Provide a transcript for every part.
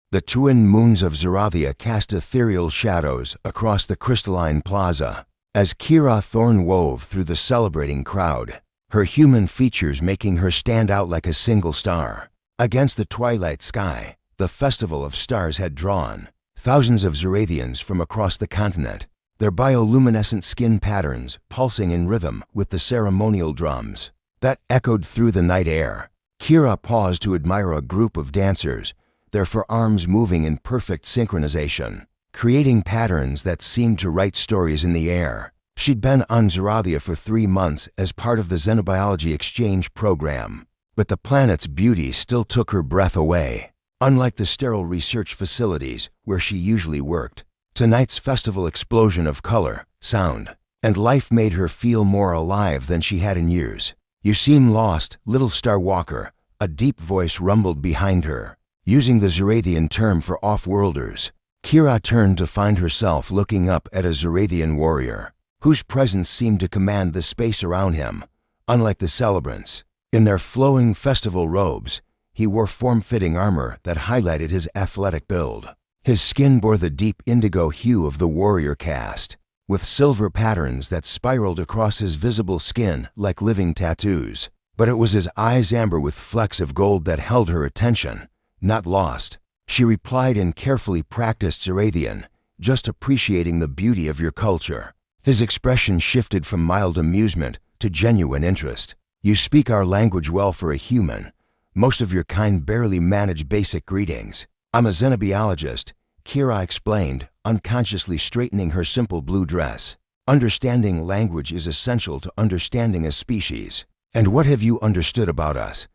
The twin moons of Zarathia cast ethereal shadows across the crystalline plaza as Kira Thorne wove through the celebrating crowd, her human features making her stand out like a single star. Against the twilight sky, the Festival of Stars had drawn thousands of Zarathians from across the continent, their bioluminescent skin patterns pulsing in rhythm with the ceremonial drums that echoed through the night air. Kira paused to admire a group of dancers, their forearms moving in perfect synchronization, creating patterns that seemed to write stories in the air. She'd been on Zarathia for 3 months as part of the xenobiology exchange program, but the planet's beauty still took her breath away. Unlike the sterile research facilities where she usually worked, tonight's festival explosion of color, sound, and life made her feel more alive than she had in years. "You seem lost, little Star Walker," a deep voice rumbled behind her, using the Zarathian term for off-worlders. Kira turned to find herself looking up at a Zarathian warrior, whose presence seemed to command the space around him. Unlike the celebrants, in their flowing festival robes, he wore form-fitting armor that highlighted his athletic build. His skin bore the deep indigo hue of the warrior caste, with silver patterns that spiraled across his visible skin like living tattoos. But it was his eyes amber with flecks of gold that held her attention. "Not lost," she replied in carefully practiced Zarathian, "just appreciating the beauty of your culture." His expression shifted from mild amusement to genuine interest. "You speak our language well for a human. Most of your kind barely manage basic greetings." "I'm a xenobiologist," Kira explained, unconsciously straightening her simple blue dress. "Understanding language is essential to understanding a species. And what have you understood about us?"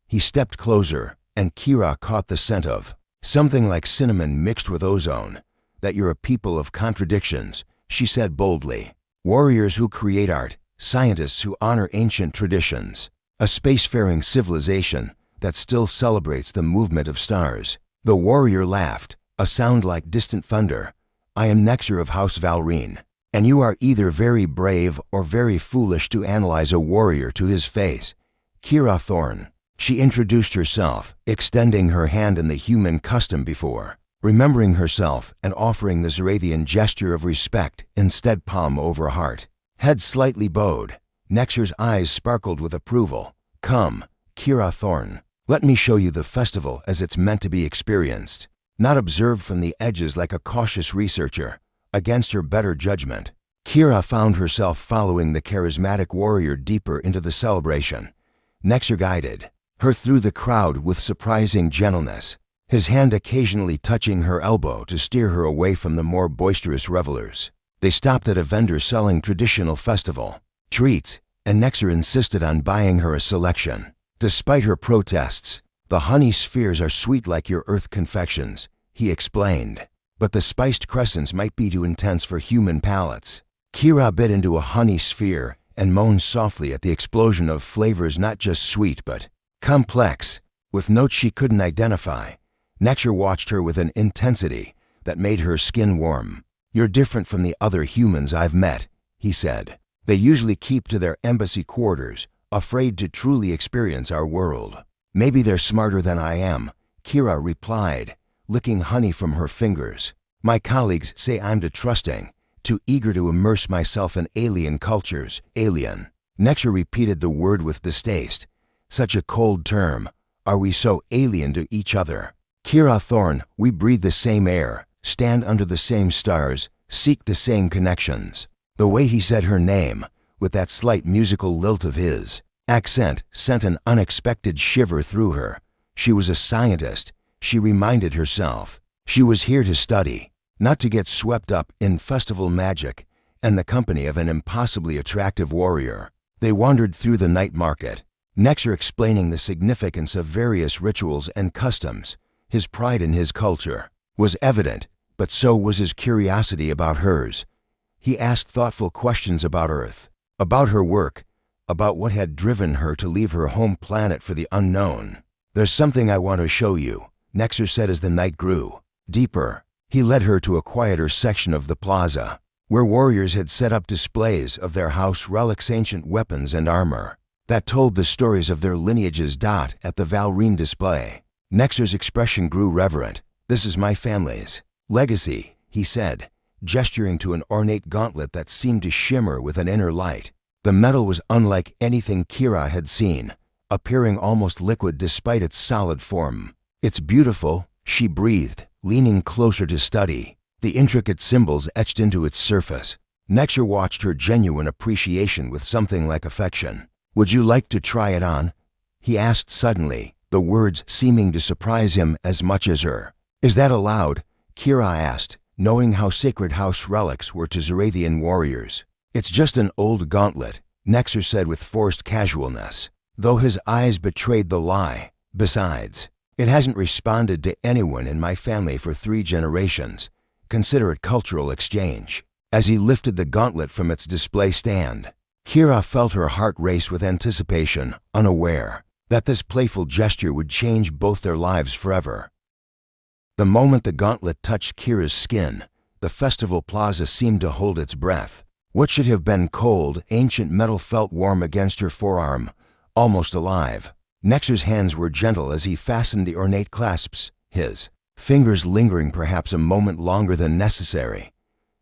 He stepped closer, and Kira caught the scent of something like cinnamon mixed with ozone. "That you're a people of contradictions," she said boldly. "Warriors who create art, scientists who honor ancient traditions, a spacefaring civilization that still celebrates the movement of stars." The warrior laughed, a sound like distant thunder. "I am Nexer of House Valrine, and you are either very brave or very foolish to analyze a warrior to his face." "Kira Thorne." She introduced herself, extending her hand in the human custom before, remembering herself and offering the Zarathian gesture of respect instead, palm over heart. Head slightly bowed, Nexer's eyes sparkled with approval. "Come, Kira Thorne. Let me show you the festival as it's meant to be experienced, not observed from the edges like a cautious researcher." Against her better judgment, Kira found herself following the charismatic warrior deeper into the celebration. Nexer guided her through the crowd with surprising gentleness, his hand occasionally touching her elbow to steer her away from the more boisterous revelers. They stopped at a vendor selling traditional festival treats, and Nexer insisted on buying her a selection. Despite her protests, "The honey spheres are sweet like your earth confections," he explained. "But the spiced crescents might be too intense for human palates." Kira bit into a honey sphere and moaned softly at the explosion of flavors, not just sweet but complex, with notes she couldn't identify. Nexer watched her with an intensity that made her skin warm. "You're different from the other humans I've met," he said. "They usually keep to their embassy quarters, afraid to truly experience our world." "Maybe they're smarter than I am," Kira replied, licking honey from her fingers. "My colleagues say I'm too trusting, too eager to immerse myself in alien cultures." "Alien." Nexer repeated the word with distaste. "Such a cold term. Are we so alien to each other?" "Kira Thorne, we breathe the same air, stand under the same stars, seek the same connections." The way he said her name, with that slight musical lilt of his accent, sent an unexpected shiver through her. She was a scientist, she reminded herself. She was here to study, not to get swept up in festival magic and the company of an impossibly attractive warrior. They wandered through the night market, Nexer explaining the significance of various rituals and customs. His pride in his culture was evident, but so was his curiosity about hers. He asked thoughtful questions about Earth, about her work, about what had driven her to leave her home planet for the unknown. "There's something I want to show you," Nexer said as the night grew deeper. He led her to a quieter section of the plaza, where warriors had set up displays of their house relics, ancient weapons and armor that told the stories of their lineages. At the Valrine display, Nexer's expression grew reverent, This is my family's legacy, he said, gesturing to an ornate gauntlet that seemed to shimmer with an inner light. The metal was unlike anything Kira had seen, appearing almost liquid despite its solid form. "It's beautiful," she breathed, leaning closer to study the intricate symbols etched into its surface. Nexer watched her genuine appreciation with something like affection. "Would you like to try it on?" he asked suddenly, the words seeming to surprise him as much as her. "Is that allowed?" Kira asked, knowing how sacred house relics were to Zorathian warriors. "It's just an old gauntlet," Nexer said with forced casualness, though his eyes betrayed the lie. "Besides, it hasn't responded to anyone in my family for 3 generations. Consider it cultural exchange." As he lifted the gauntlet from its display stand, Kira felt her heart race with anticipation, unaware that this playful gesture would change both their lives forever. The moment the gauntlet touched Kira's skin, the festival plaza seemed to hold its breath. What should have been cold, ancient metal felt warm against her forearm, almost alive. Nexer's hands were gentle as he fastened the ornate clasps, his fingers lingering perhaps a moment longer than necessary.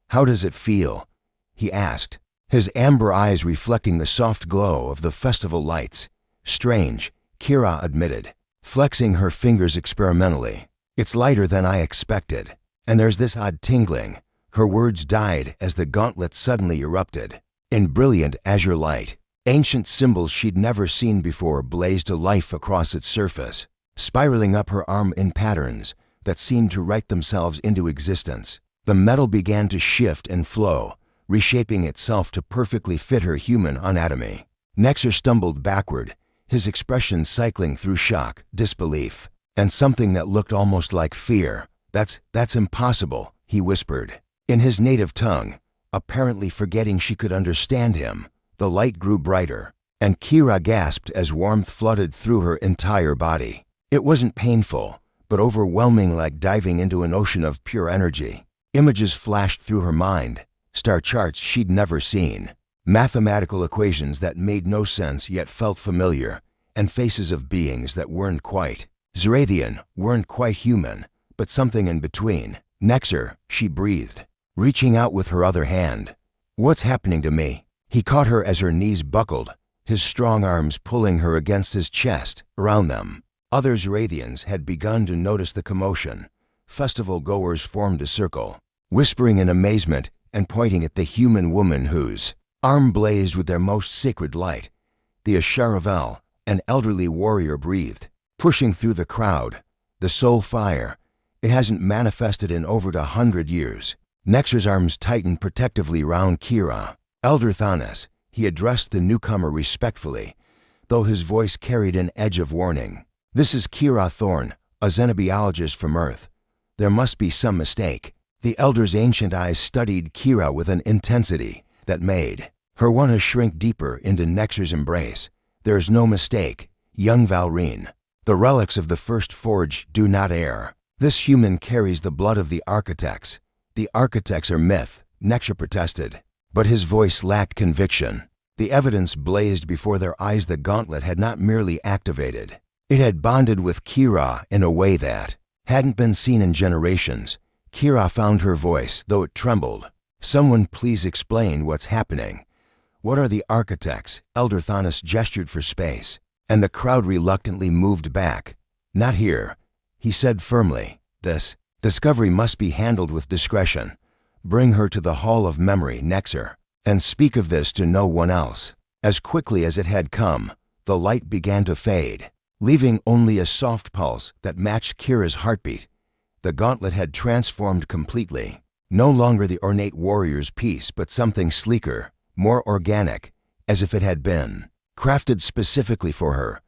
"How does it feel?" he asked, his amber eyes reflecting the soft glow of the festival lights. "Strange," Kira admitted, flexing her fingers experimentally. "It's lighter than I expected, and there's this odd tingling." Her words died as the gauntlet suddenly erupted. In brilliant azure light, ancient symbols she'd never seen before blazed to life across its surface, spiraling up her arm in patterns that seemed to write themselves into existence. The metal began to shift and flow, reshaping itself to perfectly fit her human anatomy. Nexer stumbled backward, his expression cycling through shock, disbelief, and something that looked almost like fear. That's impossible," he whispered. In his native tongue, apparently forgetting she could understand him. The light grew brighter, and Kira gasped as warmth flooded through her entire body. It wasn't painful, but overwhelming, like diving into an ocean of pure energy. Images flashed through her mind, star charts she'd never seen, mathematical equations that made no sense yet felt familiar, and faces of beings that weren't quite Zorathian, weren't quite human, but something in between. "Nexer," she breathed, reaching out with her other hand. "What's happening to me?" He caught her as her knees buckled, his strong arms pulling her against his chest. Around them, other Zorathians had begun to notice the commotion. Festival goers formed a circle, whispering in amazement and pointing at the human woman whose arm blazed with their most sacred light. The Asharavel, an elderly warrior, breathed, pushing through the crowd. "The soul fire. It hasn't manifested in over 100 years." Nexer's arms tightened protectively round Kira. "Elder Thanos," he addressed the newcomer respectfully, though his voice carried an edge of warning. "This is Kira Thorn, a xenobiologist from Earth. There must be some mistake." The elder's ancient eyes studied Kira with an intensity that made her want to shrink deeper into Nexer's embrace. "There is no mistake, young Valrine. The relics of the first forge do not err. This human carries the blood of the architects." "The architects are myth," Nexer protested, but his voice lacked conviction. The evidence blazed before their eyes. The gauntlet had not merely activated. It had bonded with Kira in a way that hadn't been seen in generations. Kira found her voice, though it trembled. "Someone please explain what's happening. What are the architects?" Elder Thanos gestured for space, and the crowd reluctantly moved back. "Not here," he said firmly. "This discovery must be handled with discretion. Bring her to the Hall of Memory, Nexer, and speak of this to no one else." As quickly as it had come, the light began to fade, leaving only a soft pulse that matched Kira's heartbeat. The gauntlet had transformed completely. No longer the ornate warrior's piece, but something sleeker, more organic, as if it had been crafted specifically for her.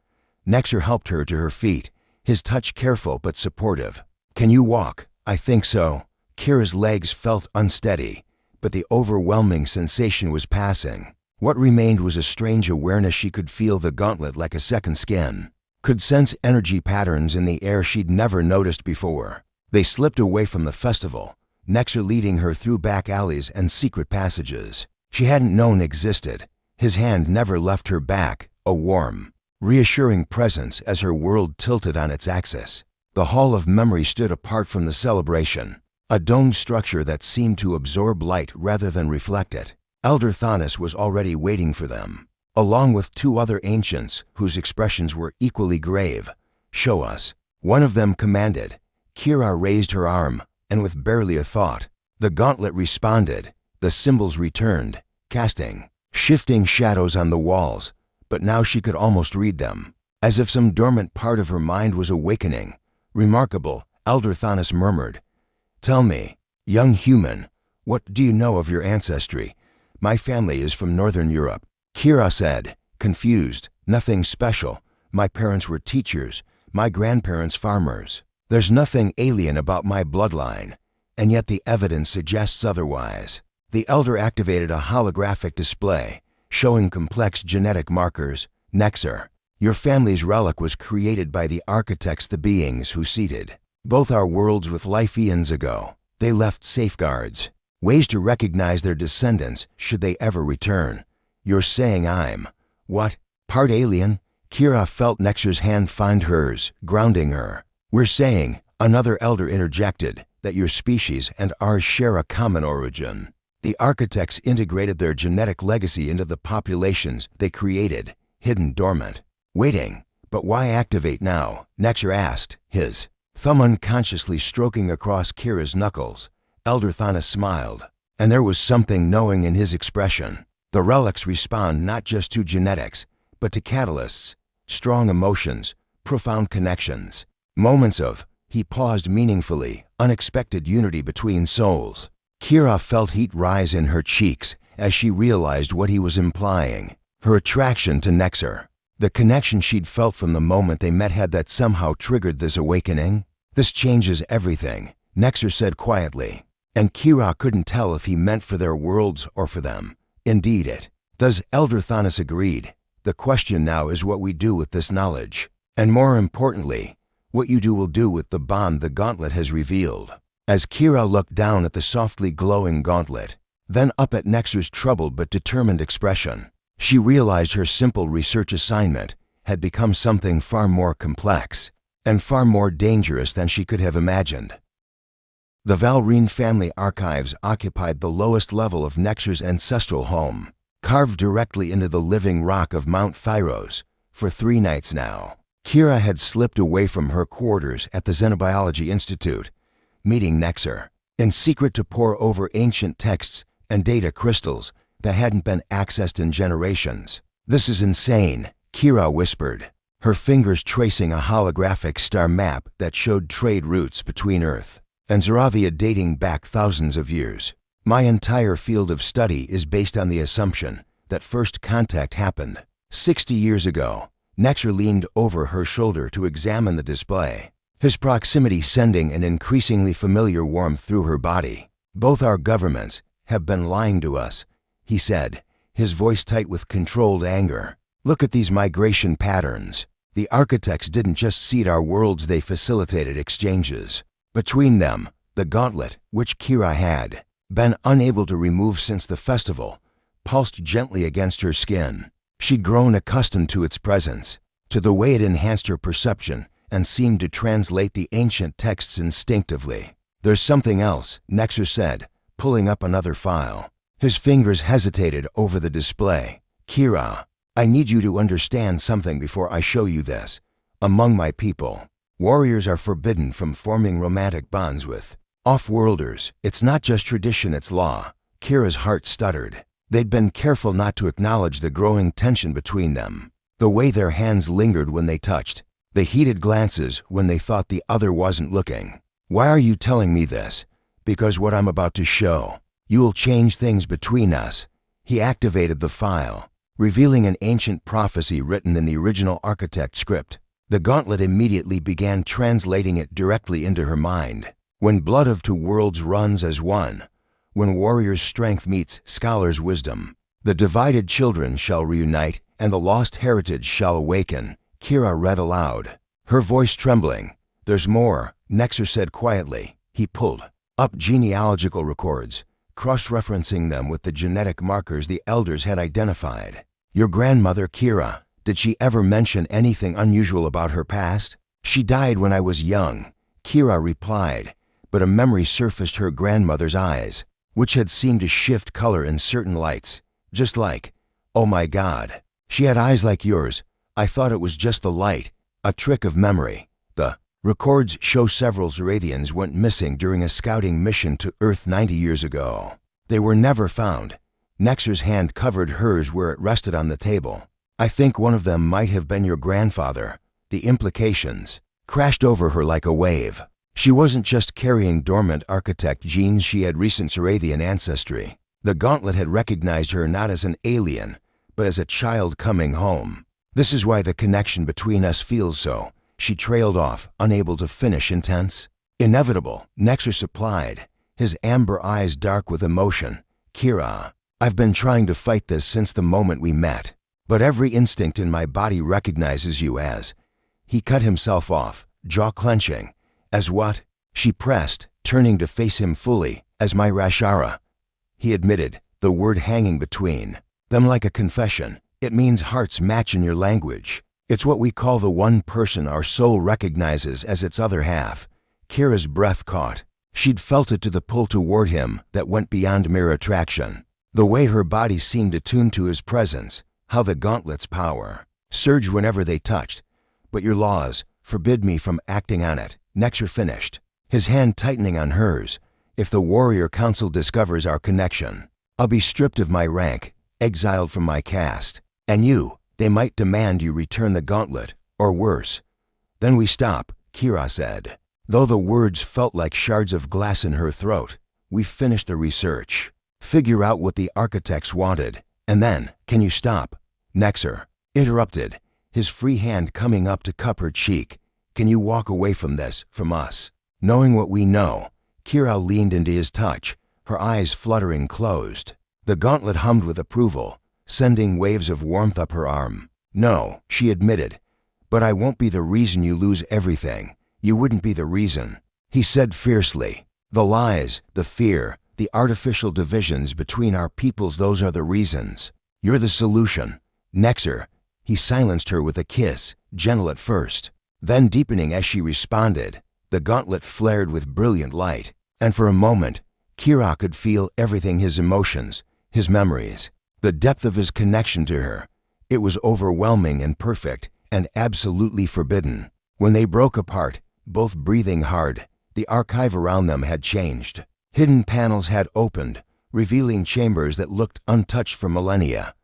Nexer helped her to her feet, his touch careful but supportive. "Can you walk?" "I think so." Kira's legs felt unsteady, but the overwhelming sensation was passing. What remained was a strange awareness. She could feel the gauntlet like a second skin, could sense energy patterns in the air she'd never noticed before. They slipped away from the festival, Nexer leading her through back alleys and secret passages she hadn't known existed. His hand never left her back, a warm, reassuring presence as her world tilted on its axis. The Hall of Memory stood apart from the celebration, a domed structure that seemed to absorb light rather than reflect it. Elder Thanos was already waiting for them, along with two other ancients whose expressions were equally grave. "Show us," one of them commanded. Kira raised her arm, and with barely a thought, the gauntlet responded. The symbols returned, casting shifting shadows on the walls, but now she could almost read them, as if some dormant part of her mind was awakening. "Remarkable," Elder Thanos murmured. "Tell me, young human, what do you know of your ancestry?" "My family is from Northern Europe," Kira said, confused. "Nothing special. My parents were teachers, my grandparents farmers. There's nothing alien about my bloodline, and yet the evidence suggests otherwise." The elder activated a holographic display, showing complex genetic markers. "Nexer, your family's relic was created by the architects, the beings who seeded both our worlds with life eons ago. They left safeguards, ways to recognize their descendants should they ever return. You're saying I'm, what, part alien?" Kira felt Nexer's hand find hers, grounding her. "We're saying," another elder interjected, "that your species and ours share a common origin. The architects integrated their genetic legacy into the populations they created, hidden dormant, waiting. But why activate now?" Nexer asked, his thumb unconsciously stroking across Kira's knuckles. Elder Thanos smiled, and there was something knowing in his expression. "The relics respond not just to genetics, but to catalysts, strong emotions, profound connections, moments of," he paused meaningfully, "unexpected unity between souls." Kira felt heat rise in her cheeks as she realized what he was implying. Her attraction to Nexer, the connection she'd felt from the moment they met, had that somehow triggered this awakening. "This changes everything," Nexer said quietly, and Kira couldn't tell if he meant for their worlds or for them. "Indeed it does," Elder Thanos agreed. "The question now is what we do with this knowledge, and more importantly, what you will do with the bond the gauntlet has revealed." As Kira looked down at the softly glowing gauntlet, then up at Nexer's troubled but determined expression, she realized her simple research assignment had become something far more complex and far more dangerous than she could have imagined. The Valrine family archives occupied the lowest level of Nexer's ancestral home, carved directly into the living rock of Mount Thyros. For 3 nights now, Kira had slipped away from her quarters at the Xenobiology Institute, meeting Nexer in secret to pore over ancient texts and data crystals that hadn't been accessed in generations. "This is insane," Kira whispered, her fingers tracing a holographic star map that showed trade routes between Earth and Zaravia dating back thousands of years. "My entire field of study is based on the assumption that first contact happened 60 years ago." Nexer leaned over her shoulder to examine the display, his proximity sending an increasingly familiar warmth through her body. "Both our governments have been lying to us," he said, his voice tight with controlled anger. "Look at these migration patterns. The architects didn't just seed our worlds, they facilitated exchanges between them." The gauntlet, which Kira had been unable to remove since the festival, pulsed gently against her skin. She'd grown accustomed to its presence, to the way it enhanced her perception and seemed to translate the ancient texts instinctively. "There's something else," Nexer said, pulling up another file. His fingers hesitated over the display. "Kira, I need you to understand something before I show you this. Among my people, warriors are forbidden from forming romantic bonds with off-worlders. It's not just tradition, it's law." Kira's heart stuttered. They'd been careful not to acknowledge the growing tension between them. The way their hands lingered when they touched, the heated glances when they thought the other wasn't looking. "Why are you telling me this?" "Because what I'm about to show, you'll change things between us." He activated the file, revealing an ancient prophecy written in the original architect script. The gauntlet immediately began translating it directly into her mind. "When blood of two worlds runs as one, when warrior's strength meets scholar's wisdom, the divided children shall reunite and the lost heritage shall awaken." Kira read aloud, her voice trembling. "There's more," Nexer said quietly. He pulled up genealogical records, cross-referencing them with the genetic markers the elders had identified. "Your grandmother, Kira, did she ever mention anything unusual about her past?" She died when I was young, Kira replied, but a memory surfaced her grandmother's eyes, which had seemed to shift color in certain lights, just like, oh my God. She had eyes like yours. I thought it was just the light, a trick of memory. The records show several Zorathians went missing during a scouting mission to Earth 90 years ago. They were never found. Nexer's hand covered hers where it rested on the table. I think one of them might have been your grandfather. The implications crashed over her like a wave. She wasn't just carrying dormant architect genes, she had recent Zorathian ancestry. The gauntlet had recognized her not as an alien, but as a child coming home. This is why the connection between us feels so. She trailed off, unable to finish. Intense. Inevitable, Nexer supplied, his amber eyes dark with emotion. Kira, I've been trying to fight this since the moment we met, but every instinct in my body recognizes you as. He cut himself off, jaw clenching. As what? She pressed, turning to face him fully. As my Rashara. He admitted, the word hanging between them like a confession. It means hearts match in your language. It's what we call the one person our soul recognizes as its other half. Kira's breath caught. She'd felt it to the pull toward him that went beyond mere attraction. The way her body seemed attuned to his presence, how the gauntlet's power surged whenever they touched. But your laws forbid me from acting on it, Nexer finished, his hand tightening on hers. If the Warrior Council discovers our connection, I'll be stripped of my rank, exiled from my caste. And you, they might demand you return the gauntlet, or worse. Then we stop, Kira said. Though the words felt like shards of glass in her throat, we finished the research. Figure out what the architects wanted, and then, can you stop? Nexer interrupted, his free hand coming up to cup her cheek. Can you walk away from this, from us? Knowing what we know, Kira leaned into his touch, her eyes fluttering closed. The gauntlet hummed with approval, sending waves of warmth up her arm. No, she admitted, but I won't be the reason you lose everything. You wouldn't be the reason, he said fiercely. The lies, the fear, the artificial divisions between our peoples, those are the reasons. You're the solution. Nexer, he silenced her with a kiss, gentle at first, then deepening as she responded. The gauntlet flared with brilliant light, and for a moment, Kira could feel everything, his emotions, his memories, the depth of his connection to her. It was overwhelming and perfect, and absolutely forbidden. When they broke apart, both breathing hard, the archive around them had changed. Hidden panels had opened, revealing chambers that looked untouched for millennia.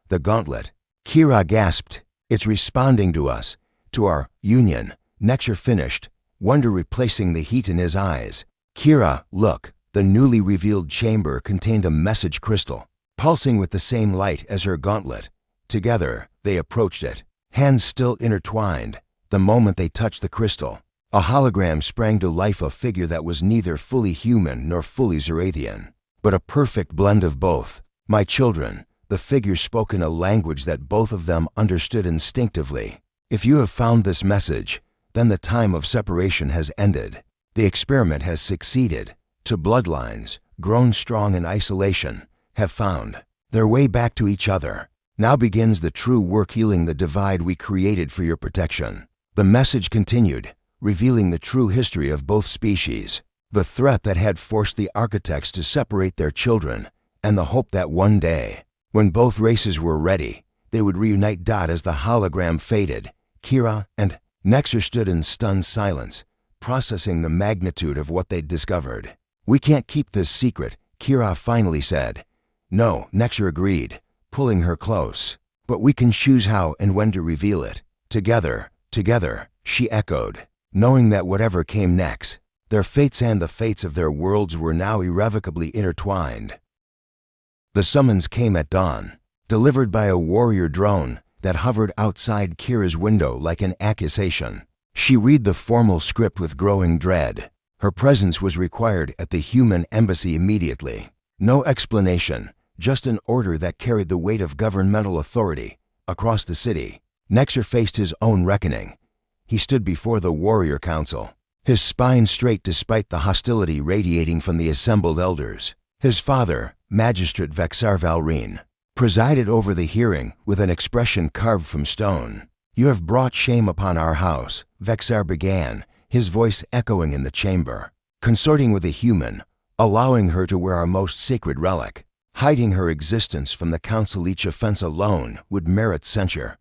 The gauntlet. Kira gasped. It's responding to us, to our union. Nexer finished, wonder replacing the heat in his eyes. Kira, look. The newly revealed chamber contained a message crystal, pulsing with the same light as her gauntlet. Together, they approached it, hands still intertwined. The moment they touched the crystal, a hologram sprang to life, a figure that was neither fully human nor fully Zorathian, but a perfect blend of both. My children, the figure spoke in a language that both of them understood instinctively. If you have found this message, then the time of separation has ended. The experiment has succeeded. To bloodlines, grown strong in isolation, have found their way back to each other. Now begins the true work, healing the divide we created for your protection. The message continued, revealing the true history of both species, the threat that had forced the architects to separate their children, and the hope that one day, when both races were ready, they would reunite. As the hologram faded, Kira and Nexer stood in stunned silence, processing the magnitude of what they'd discovered. We can't keep this secret, Kira finally said. No, Nexer agreed, pulling her close. But we can choose how and when to reveal it. Together, she echoed, knowing that whatever came next, their fates and the fates of their worlds were now irrevocably intertwined. The summons came at dawn, delivered by a warrior drone that hovered outside Kira's window like an accusation. She read the formal script with growing dread. Her presence was required at the human embassy immediately. No explanation, just an order that carried the weight of governmental authority across the city. Nexer faced his own reckoning. He stood before the Warrior Council, his spine straight despite the hostility radiating from the assembled elders. His father, Magistrate Vexar Valrine, presided over the hearing with an expression carved from stone. You have brought shame upon our house, Vexar began, his voice echoing in the chamber. Consorting with a human, allowing her to wear our most sacred relic, hiding her existence from the council, each offense alone would merit censure.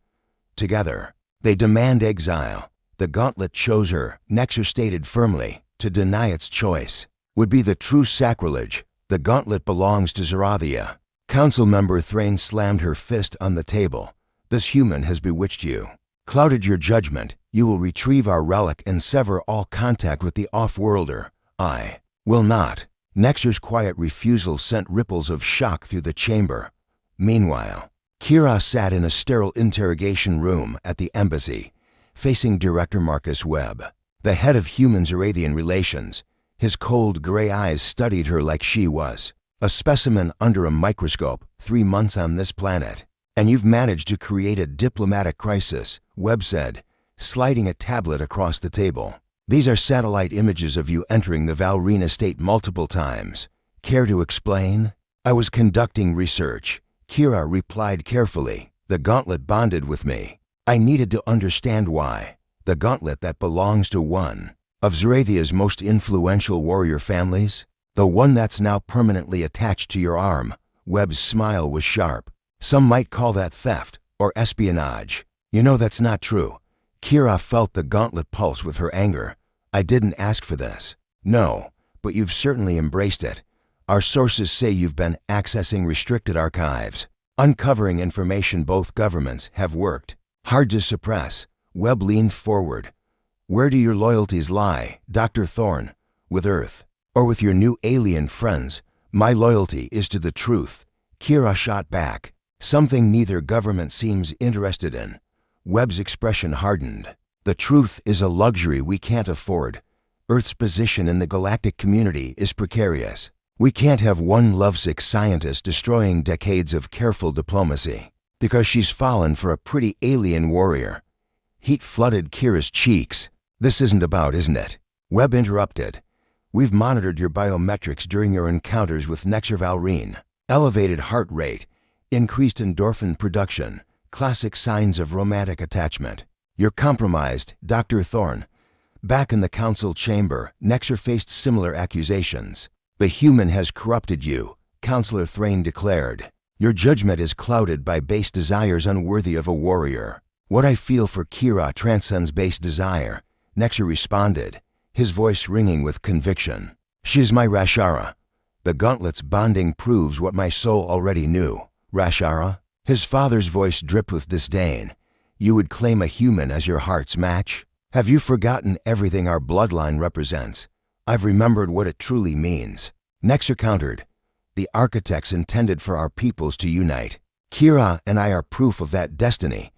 Together, they demand exile. The gauntlet chose her, Nexer stated firmly. To deny its choice would be the true sacrilege. The gauntlet belongs to Zarathia. Council member Thrain slammed her fist on the table. This human has bewitched you, clouded your judgment. You will retrieve our relic and sever all contact with the off-worlder. I will not. Nexer's quiet refusal sent ripples of shock through the chamber. Meanwhile, Kira sat in a sterile interrogation room at the embassy, facing Director Marcus Webb, the head of Human Zarathian Relations. His cold gray eyes studied her like she was a specimen under a microscope. 3 months on this planet, and you've managed to create a diplomatic crisis, Webb said, sliding a tablet across the table. These are satellite images of you entering the Valrene estate multiple times. Care to explain? I was conducting research, Kira replied carefully. The gauntlet bonded with me. I needed to understand why. The gauntlet that belongs to one of Zarathia's most influential warrior families, the one that's now permanently attached to your arm. Webb's smile was sharp. Some might call that theft or espionage. You know that's not true. Kira felt the gauntlet pulse with her anger. I didn't ask for this. No, but you've certainly embraced it. Our sources say you've been accessing restricted archives, uncovering information both governments have worked hard to suppress. Webb leaned forward. Where do your loyalties lie, Dr. Thorne? With Earth, or with your new alien friends? My loyalty is to the truth. Kira shot back, something neither government seems interested in. Webb's expression hardened. The truth is a luxury we can't afford. Earth's position in the galactic community is precarious. We can't have one lovesick scientist destroying decades of careful diplomacy because she's fallen for a pretty alien warrior. Heat flooded Kira's cheeks. This isn't about, isn't it? Webb interrupted. We've monitored your biometrics during your encounters with Nexer Valrene. Elevated heart rate, increased endorphin production, classic signs of romantic attachment. You're compromised, Dr. Thorne. Back in the council chamber, Nexer faced similar accusations. The human has corrupted you, Counselor Thrain declared. Your judgment is clouded by base desires unworthy of a warrior. What I feel for Kira transcends base desire, Nexer responded, his voice ringing with conviction. She is my Rashara. The gauntlet's bonding proves what my soul already knew. Rashara? His father's voice dripped with disdain. You would claim a human as your heart's match? Have you forgotten everything our bloodline represents? I've remembered what it truly means. Nexer countered. The architects intended for our peoples to unite. Kira and I are proof of that destiny.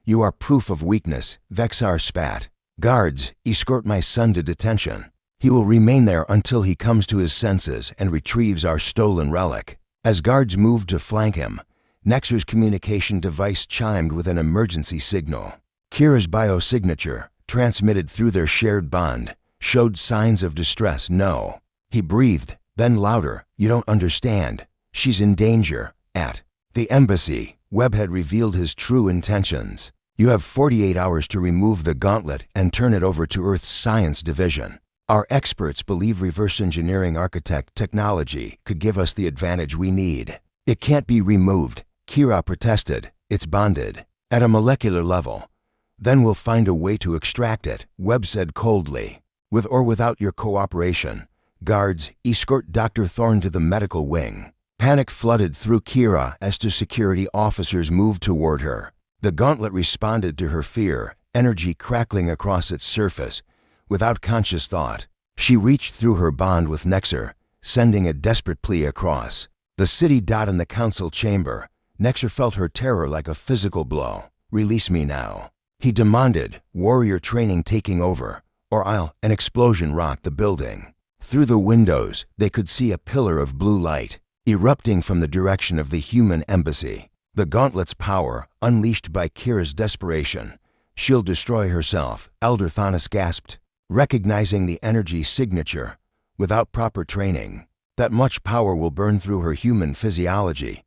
You are proof of weakness, Vexar spat. Guards, escort my son to detention. He will remain there until he comes to his senses and retrieves our stolen relic. As guards moved to flank him, Nexer's communication device chimed with an emergency signal. Kira's biosignature, transmitted through their shared bond, showed signs of distress. No. He breathed, then louder. You don't understand. She's in danger. At the embassy, Webb had revealed his true intentions. You have 48 hours to remove the gauntlet and turn it over to Earth's Science Division. Our experts believe reverse engineering architect technology could give us the advantage we need. It can't be removed, Kira protested. It's bonded at a molecular level. Then we'll find a way to extract it, Webb said coldly. With or without your cooperation. Guards, escort Dr. Thorne to the medical wing. Panic flooded through Kira as two security officers moved toward her. The gauntlet responded to her fear, energy crackling across its surface. Without conscious thought, she reached through her bond with Nexer, sending a desperate plea across. The city dot in the council chamber. Nexer felt her terror like a physical blow. Release me now, he demanded, warrior training taking over, or an explosion rocked the building. Through the windows, they could see a pillar of blue light, erupting from the direction of the human embassy. The gauntlet's power, unleashed by Kira's desperation. She'll destroy herself, Elder Thonis gasped, recognizing the energy signature. Without proper training, that much power will burn through her human physiology.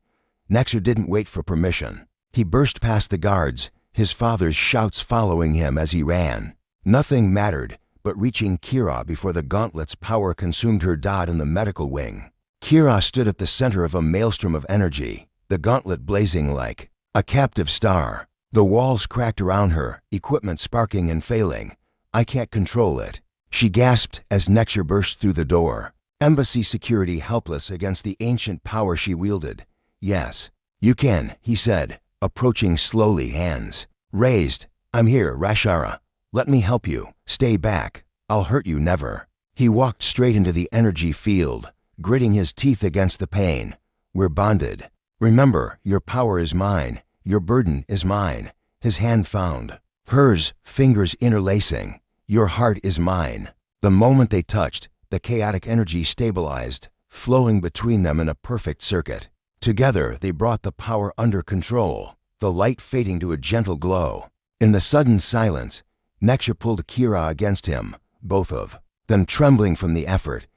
Nexer didn't wait for permission. He burst past the guards, his father's shouts following him as he ran. Nothing mattered but reaching Kira before the gauntlet's power consumed her. In the medical wing, Kira stood at the center of a maelstrom of energy, the gauntlet blazing like a captive star. The walls cracked around her, equipment sparking and failing. "I can't control it," she gasped as Nexer burst through the door. Embassy security helpless against the ancient power she wielded. "Yes, you can," he said, approaching slowly, hands raised. "I'm here, Rashara. Let me help you. Stay back. I'll hurt you never." He walked straight into the energy field, gritting his teeth against the pain. "We're bonded. Remember, your power is mine. Your burden is mine." His hand found hers, fingers interlacing. "Your heart is mine." The moment they touched, the chaotic energy stabilized, flowing between them in a perfect circuit. Together, they brought the power under control, the light fading to a gentle glow. In the sudden silence, Nexer pulled Kira against him, both of them trembling from the effort.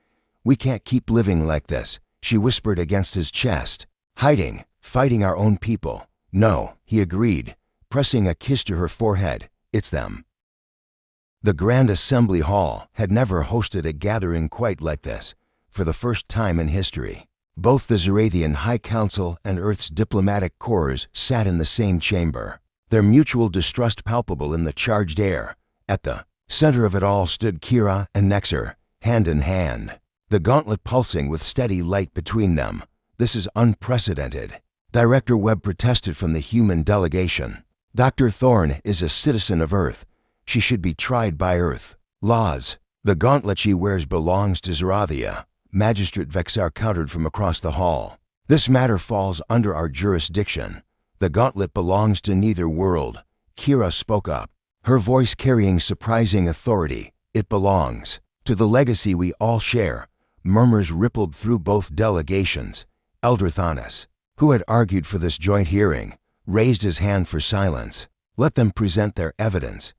"We can't keep living like this," she whispered against his chest. "Hiding, fighting our own people." "No," he agreed, pressing a kiss to her forehead. "It's them." The Grand Assembly Hall had never hosted a gathering quite like this. For the first time in history, both the Zerathian High Council and Earth's diplomatic corps sat in the same chamber, their mutual distrust palpable in the charged air. At the center of it all stood Kira and Nexer, hand in hand, the gauntlet pulsing with steady light between them. "This is unprecedented," Director Webb protested from the human delegation. "Dr. Thorne is a citizen of Earth. She should be tried by Earth laws. The gauntlet she wears belongs to Zerathia," Magistrate Vexar countered from across the hall. "This matter falls under our jurisdiction. The gauntlet belongs to neither world." Kira spoke up, her voice carrying surprising authority. "It belongs to the legacy we all share." Murmurs rippled through both delegations. Elder Thanos, who had argued for this joint hearing, raised his hand for silence. "Let them present their evidence.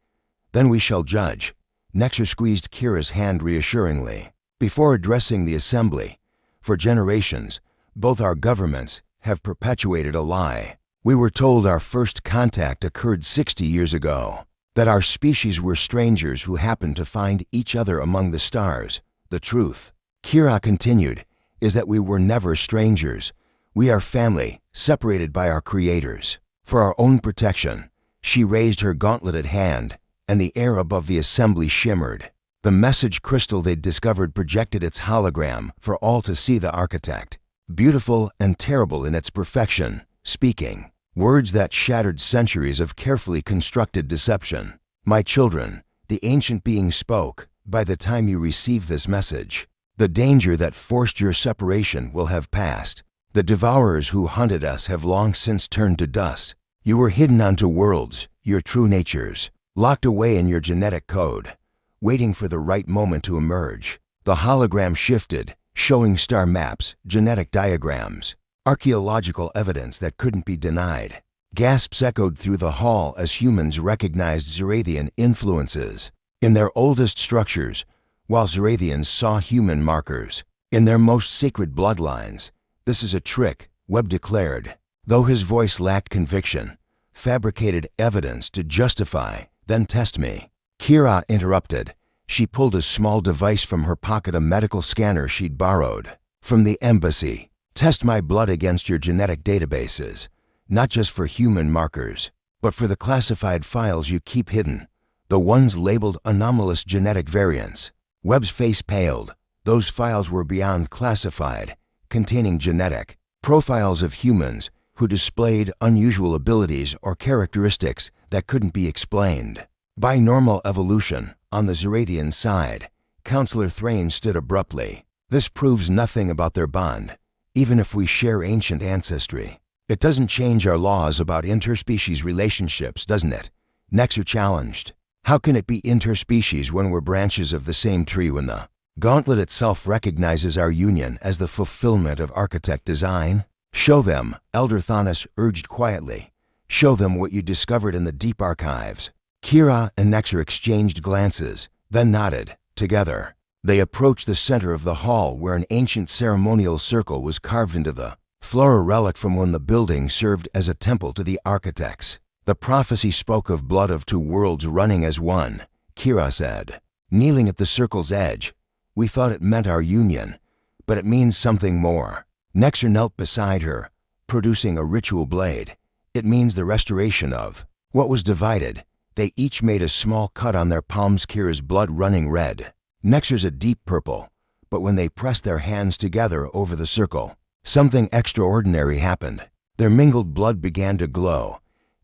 Then we shall judge." Nexer squeezed Kira's hand reassuringly. "Before addressing the assembly, for generations, both our governments have perpetuated a lie. We were told our first contact occurred 60 years ago, that our species were strangers who happened to find each other among the stars. The truth," Kira continued, "is that we were never strangers. We are family, separated by our creators. For our own protection." She raised her gauntleted hand, and the air above the assembly shimmered. The message crystal they'd discovered projected its hologram for all to see. The architect, beautiful and terrible in its perfection, speaking words that shattered centuries of carefully constructed deception. "My children," the ancient being spoke, "by the time you receive this message, the danger that forced your separation will have passed. The devourers who hunted us have long since turned to dust. You were hidden onto worlds, your true natures, locked away in your genetic code, waiting for the right moment to emerge." The hologram shifted, showing star maps, genetic diagrams, archaeological evidence that couldn't be denied. Gasps echoed through the hall as humans recognized Zerathian influences in their oldest structures, while Zerathians saw human markers in their most sacred bloodlines. "This is a trick," Webb declared, though his voice lacked conviction. "Fabricated evidence to justify, then test me." Kira interrupted. She pulled a small device from her pocket, a medical scanner she'd borrowed from the embassy. "Test my blood against your genetic databases, not just for human markers, but for the classified files you keep hidden, the ones labeled anomalous genetic variants." Webb's face paled. Those files were beyond classified, containing genetic profiles of humans who displayed unusual abilities or characteristics that couldn't be explained by normal evolution. On the Zerathian side, Counselor Thrain stood abruptly. "This proves nothing about their bond, even if we share ancient ancestry. It doesn't change our laws about interspecies relationships, doesn't it?" Nexer challenged. "How can it be interspecies when we're branches of the same tree, when the gauntlet itself recognizes our union as the fulfillment of architect design?" "Show them," Elder Thanos urged quietly. "Show them what you discovered in the deep archives." Kira and Nexer exchanged glances, then nodded. Together, they approached the center of the hall, where an ancient ceremonial circle was carved into the floor, a relic from when the building served as a temple to the architects. The prophecy spoke of blood of two worlds running as one, Kira said. Kneeling at the circle's edge, we thought it meant our union, but it means something more. Nexer knelt beside her, producing a ritual blade. It means the restoration of what was divided. They each made a small cut on their palms, Kira's blood running red. Nexer's a deep purple, but when they pressed their hands together over the circle, something extraordinary happened. Their mingled blood began to glow,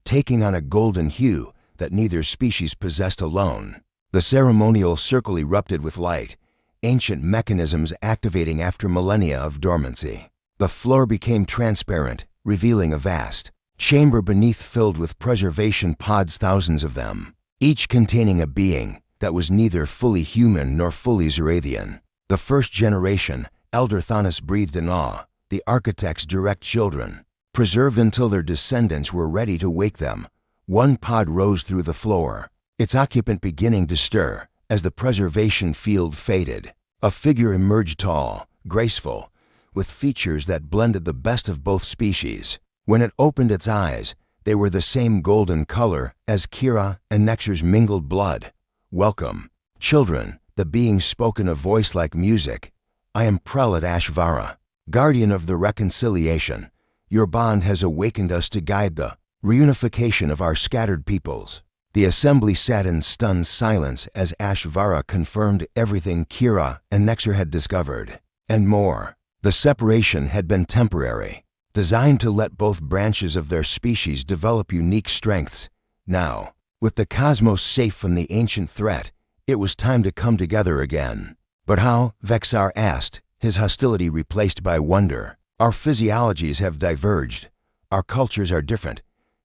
taking on a golden hue that neither species possessed alone. The ceremonial circle erupted with light, ancient mechanisms activating after millennia of dormancy. The floor became transparent, revealing a vast chamber beneath filled with preservation pods, thousands of them, each containing a being that was neither fully human nor fully Zerathian. The first generation, Elder Thanos breathed in awe, the architect's direct children, preserved until their descendants were ready to wake them. One pod rose through the floor, its occupant beginning to stir. As the preservation field faded, a figure emerged, tall, graceful, with features that blended the best of both species. When it opened its eyes, they were the same golden color as Kira and Nexer's mingled blood. Welcome, children, the being spoke in a voice like music. I am Prelate Ashvara, guardian of the reconciliation. Your bond has awakened us to guide the reunification of our scattered peoples. The assembly sat in stunned silence as Ashvara confirmed everything Kira and Nexer had discovered, and more. The separation had been temporary, designed to let both branches of their species develop unique strengths. Now, with the cosmos safe from the ancient threat, it was time to come together again. But how? Vexar asked, his hostility replaced by wonder. Our physiologies have diverged. Our cultures are different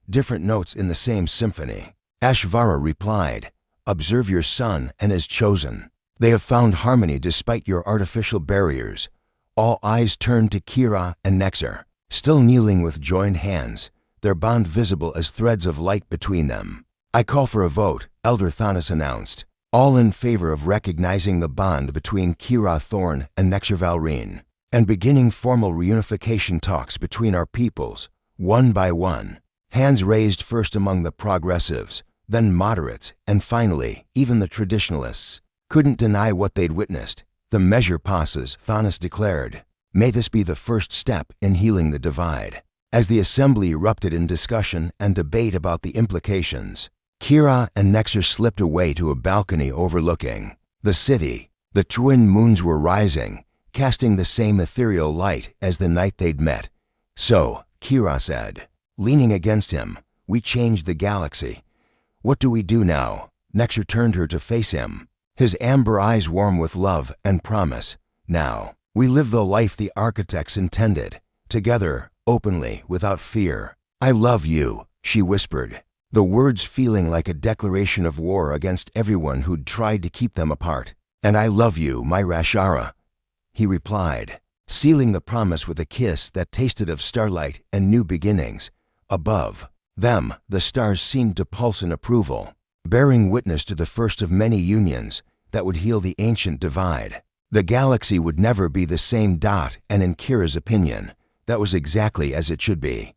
notes in the same symphony. Ashvara replied, observe your son and his chosen. They have found harmony despite your artificial barriers. All eyes turned to Kira and Nexer, still kneeling with joined hands, their bond visible as threads of light between them. I call for a vote, Elder Thanos announced, all in favor of recognizing the bond between Kira Thorn and Nexer Valrine, and beginning formal reunification talks between our peoples, one by one. Hands raised first among the progressives, then moderates, and finally, even the traditionalists couldn't deny what they'd witnessed. The measure passes, Thanos declared. May this be the first step in healing the divide. As the assembly erupted in discussion and debate about the implications, Kira and Nexer slipped away to a balcony overlooking the city. The twin moons were rising, casting the same ethereal light as the night they'd met. So, Kira said, leaning against him, we changed the galaxy. What do we do now? Nexer turned her to face him, his amber eyes warm with love and promise. Now, we live the life the architects intended, together, openly, without fear. I love you, she whispered, the words feeling like a declaration of war against everyone who'd tried to keep them apart. And I love you, my Rashara, he replied, sealing the promise with a kiss that tasted of starlight and new beginnings. Above them, the stars seemed to pulse in approval, bearing witness to the first of many unions that would heal the ancient divide. The galaxy would never be the same. And in Kira's opinion, that was exactly as it should be.